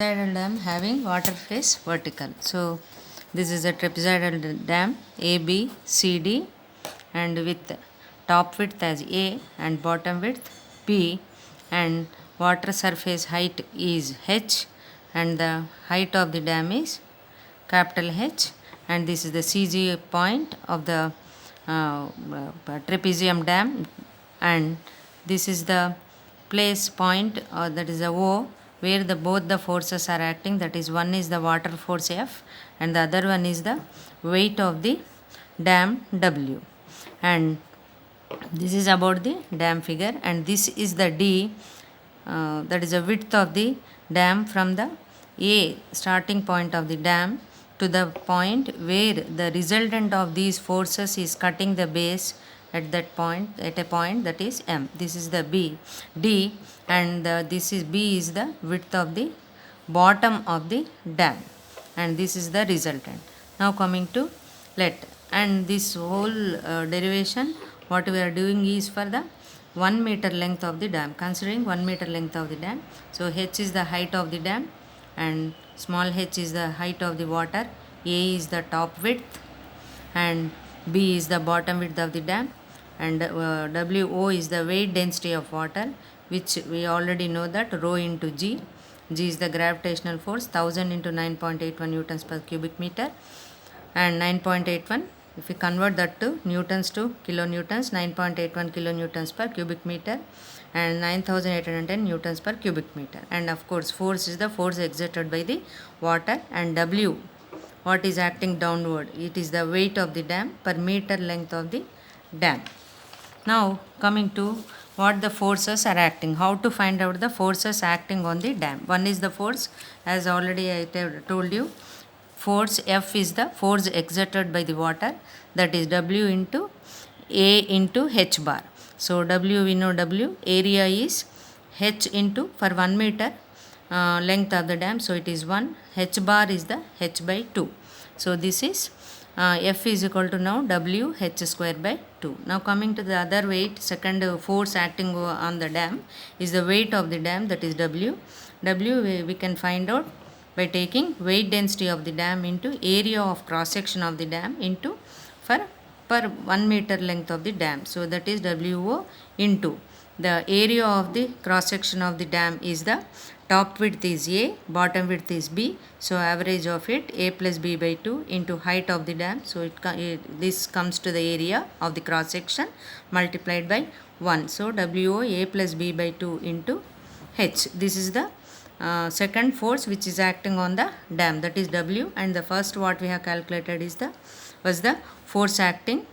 Trapezoidal dam having water face vertical. So this is a trapezoidal dam A, B, C, D, and with top width as A and bottom width B, and water surface height is H, and the height of the dam is capital H, and this is the CG point of the trapezium dam, and this is the place point, that is the O, where the both the forces are acting, that is one is the water force F and the other one is the weight of the dam W. And this is about the dam figure, and this is the D, that is the width of the dam from the A starting point of the dam to the point where the resultant of these forces is cutting the base at that point, at a point, that is M. This is the B D, and this is B is the width of the bottom of the dam, and this is the resultant. Now coming to let, and this whole derivation what we are doing is for the 1 meter length of the dam, considering 1 meter length of the dam. So H is the height of the dam and small h is the height of the water, A is the top width, and B is the bottom width of the dam, and WO is the weight density of water, which we already know that rho into G. G is the gravitational force, 1000 into 9.81 newtons per cubic meter, and 9.81, if we convert that to newtons to kilonewtons, 9.81 kilonewtons per cubic meter and 9810 newtons per cubic meter. And of course force is the force exerted by the water, and W what is acting downward, it is the weight of the dam per meter length of the dam. Now coming to what the forces are acting, how to find out the forces acting on the dam. One is the force, as already I told you, force F is the force exerted by the water, that is W into A into H bar. So W, we know W, area is H into, for 1 meter length of the dam, so it is 1, H bar is the H by 2. So this is F is equal to now W H square by 2. Now coming to the other weight, second force acting on the dam is the weight of the dam, that is W. W we can find out by taking weight density of the dam into area of cross section of the dam into for per 1 meter length of the dam. So that is WO into the area of the cross section of the dam is the top width is A, bottom width is B, so average of it A plus B by 2 into height of the dam. So this comes to the area of the cross section multiplied by 1. So WO A plus B by 2 into H. This is the second force which is acting on the dam, that is W, and the first what we have calculated is was the force acting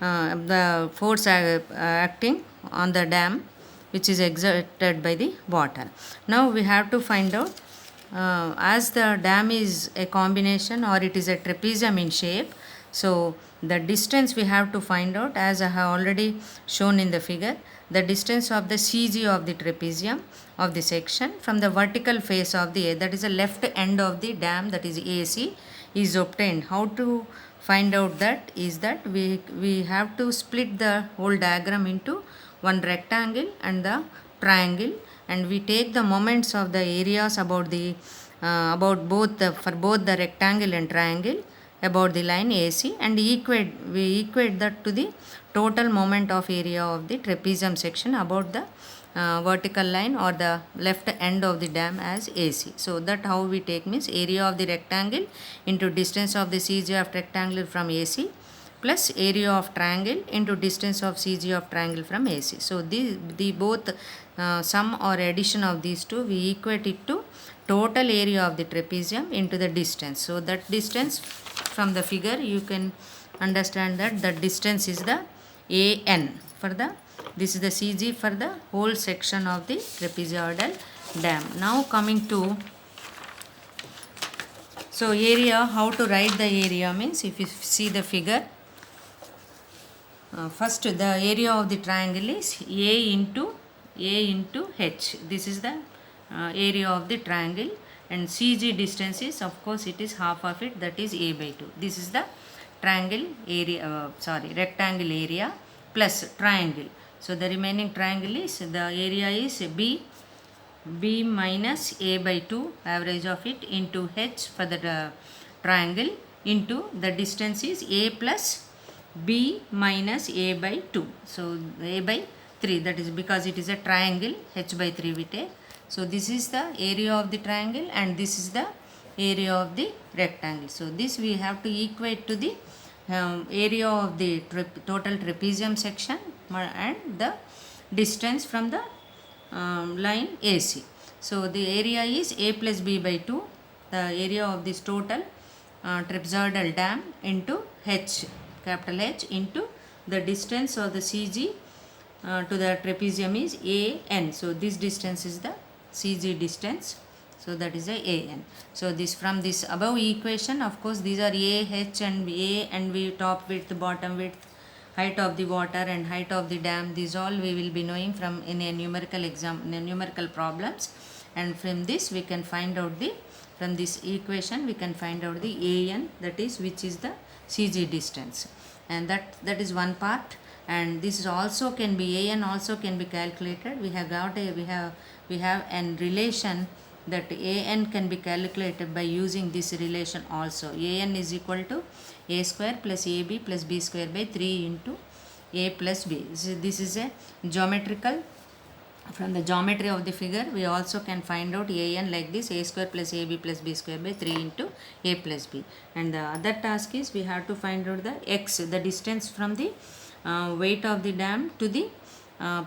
acting on the dam which is exerted by the water. Now we have to find out, as the dam is a combination or it is a trapezium in shape, so the distance we have to find out, as I have already shown in the figure, the distance of the CG of the trapezium of the section from the vertical face of the A, that is the left end of the dam, that is AC, is obtained. How to find out that is that we have to split the whole diagram into one rectangle and the triangle, and we take the moments of the areas about the about both the, for both the rectangle and triangle about the line AC, and we equate that to the total moment of area of the trapezium section about the vertical line or the left end of the dam as AC. So that how we take means area of the rectangle into distance of the CG of rectangle from AC plus area of triangle into distance of CG of triangle from AC. So the both sum or addition of these two, we equate it to total area of the trapezium into the distance. So that distance from the figure you can understand that the distance is the AN for the, this is the CG for the whole section of the trapezoidal dam. Now coming to, so area, how to write the area means, if you see the figure, first the area of the triangle is A into H. This is the area of the triangle, and CG distance is, of course it is half of it, that is A by 2. This is the triangle area, rectangle area plus triangle. So the remaining triangle is, the area is B B minus A by 2 average of it into H for the triangle into the distance is A plus B minus A by 2. So A by 3, that is because it is a triangle, H by 3 we take. So this is the area of the triangle and this is the area of the rectangle. So this we have to equate to the area of the total trapezium section and the distance from the line AC. So the area is A plus B by 2, the area of this total trapezoidal dam into H, capital H, into the distance of the CG to the trapezium is AN. So this distance is the CG distance. So that is a AN. So this from this above equation, of course these are A, H and A and we top width, bottom width, height of the water and height of the dam. These all we will be knowing from in a numerical exam, in a numerical problems, and from this we can find out the, from this equation we can find out the AN, that is which is the CG distance, and that is one part. And this is also can be AN also can be calculated. We have got a we have an relation that AN can be calculated by using this relation also. AN is equal to A square plus AB plus B square by 3 into A plus B. This is a geometrical, from the geometry of the figure we also can find out AN like this, A square plus AB plus B square by 3 into A plus B. And the other task is we have to find out the X, the distance from the weight of the dam to the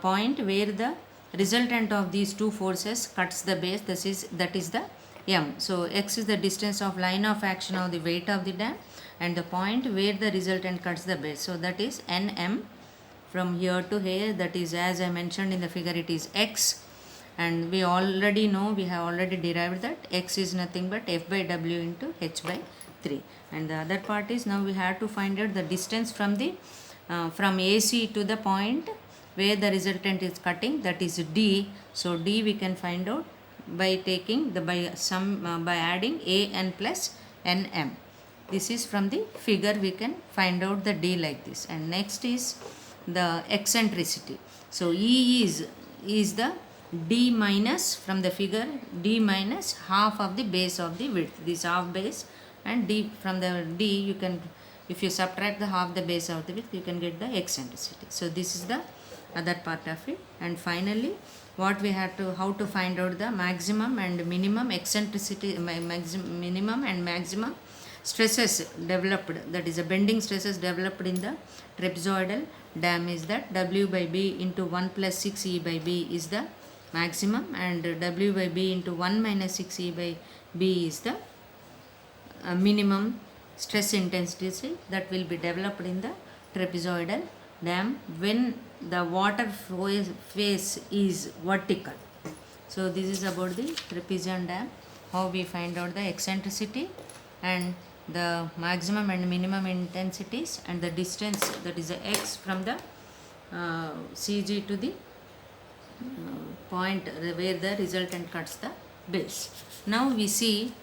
point where the resultant of these two forces cuts the base, that is the M. So X is the distance of line of action of the weight of the dam and the point where the resultant cuts the base. So that is NM from here to here, that is as I mentioned in the figure it is X, and we already know, we have already derived that X is nothing but F by W into H by 3. And the other part is now we have to find out the distance from the from AC to the point where the resultant is cutting, that is D. So D we can find out by taking the by adding AN plus NM. This is from the figure we can find out the D like this. And next is the eccentricity. So E is the D minus, from the figure D minus half of the base of the width, this half base, and D, from the D you can, if you subtract the half the base of the width you can get the eccentricity. So this is the other part of it. And finally what we have to, how to find out the maximum and minimum eccentricity, minimum and maximum stresses developed, that is a bending stresses developed in the trapezoidal dam, is that W by B into 1 plus 6 E by B is the maximum, and W by B into 1 minus 6 E by B is the minimum stress intensity that will be developed in the trapezoidal dam when the water face is vertical. So this is about the trapezium dam, how we find out the eccentricity and the maximum and minimum intensities and the distance, that is the X from the CG to the point where the resultant cuts the base. Now we see